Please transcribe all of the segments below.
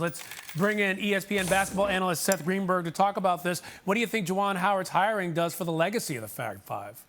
Let's bring in ESPN basketball analyst Seth Greenberg to talk about this. What do you think Juwan Howard's hiring does for the legacy of the Fab Five?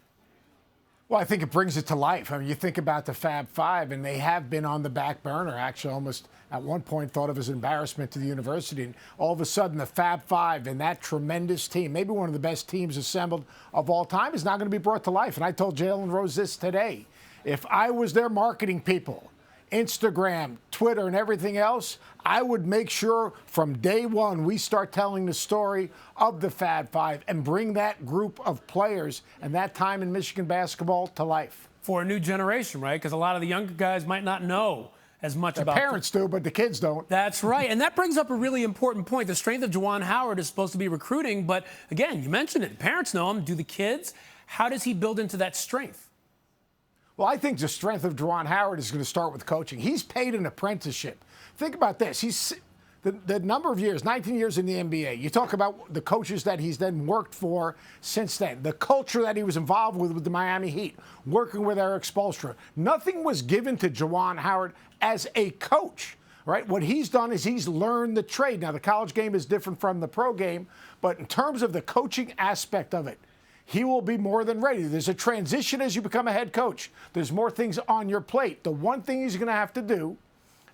Well, I think it brings it to life. I mean, you think about the Fab Five, and they have been on the back burner. Actually, almost at one point thought of as an embarrassment to the university. And all of a sudden, the Fab Five and that tremendous team, maybe one of the best teams assembled of all time, is now going to be brought to life. And I told Jalen Rose this today. If I was their marketing people, Instagram, Twitter, and everything else, I would make sure from day one we start telling the story of the Fab Five and bring that group of players and that time in Michigan basketball to life. For a new generation, right? Because a lot of the younger guys might not know as much about the parents do, but the kids don't. That's right. And that brings up a really important point. The strength of Juwan Howard is supposed to be recruiting, but again, you mentioned it. Parents know him. Do the kids? How does he build into that strength? Well, I think the strength of Juwan Howard is going to start with coaching. He's paid an apprenticeship. Think about this. He's the number of years, 19 years in the NBA. You talk about the coaches that he's then worked for since then, the culture that he was involved with the Miami Heat, working with Eric Spoelstra. Nothing was given to Juwan Howard as a coach, right? What he's done is he's learned the trade. Now, the college game is different from the pro game, but in terms of the coaching aspect of it, he will be more than ready. There's a transition as you become a head coach. There's more things on your plate. The one thing he's going to have to do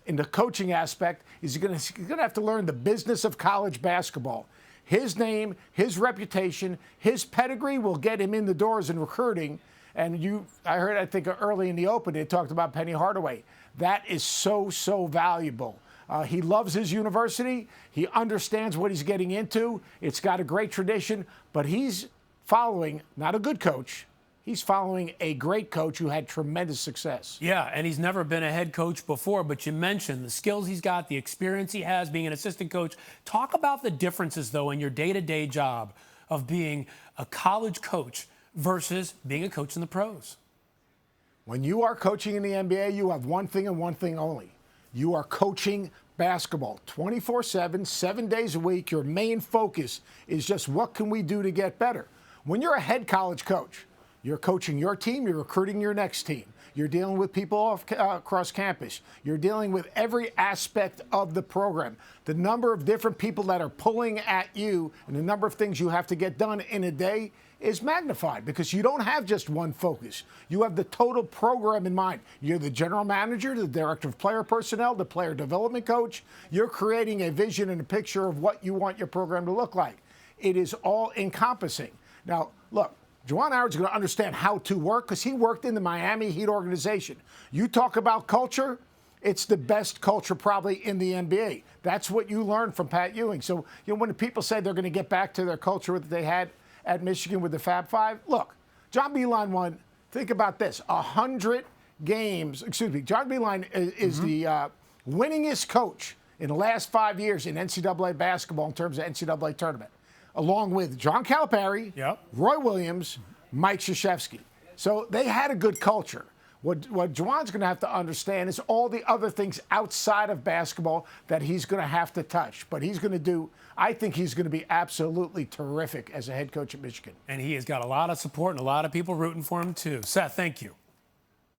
in the coaching aspect is he's going to have to learn the business of college basketball. His name, his reputation, his pedigree will get him in the doors in recruiting. And I heard, I think early in the open, they talked about Penny Hardaway. That is so, so valuable. He loves his university. He understands what he's getting into. It's got a great tradition, but he's following not a good coach. He's following a great coach who had tremendous success. Yeah, and he's never been a head coach before, but you mentioned the skills he's got, the experience he has being an assistant coach. Talk about the differences, though, in your day-to-day job of being a college coach versus being a coach in the pros. When you are coaching in the NBA, you have one thing and one thing only. You are coaching basketball 24/7, 7 days a week. Your main focus is just what can we do to get better. When you're a head college coach, you're coaching your team, you're recruiting your next team. You're dealing with people across campus. You're dealing with every aspect of the program. The number of different people that are pulling at you and the number of things you have to get done in a day is magnified because you don't have just one focus. You have the total program in mind. You're the general manager, the director of player personnel, the player development coach. You're creating a vision and a picture of what you want your program to look like. It is all encompassing. Now, look, Juwan Howard's going to understand how to work because he worked in the Miami Heat organization. You talk about culture, it's the best culture probably in the NBA. That's what you learned from Pat Ewing. So, when people say they're going to get back to their culture that they had at Michigan with the Fab Five, look, John Beilein won, think about this, 100 games. Excuse me, John Beilein is the winningest coach in the last 5 years in NCAA basketball in terms of NCAA tournament, along with John Calipari, Roy Williams, Mike Krzyzewski. So they had a good culture. What Juwan's going to have to understand is all the other things outside of basketball that he's going to have to touch. But he's going to do, I think he's going to be absolutely terrific as a head coach at Michigan. And he has got a lot of support and a lot of people rooting for him, too. Seth, thank you.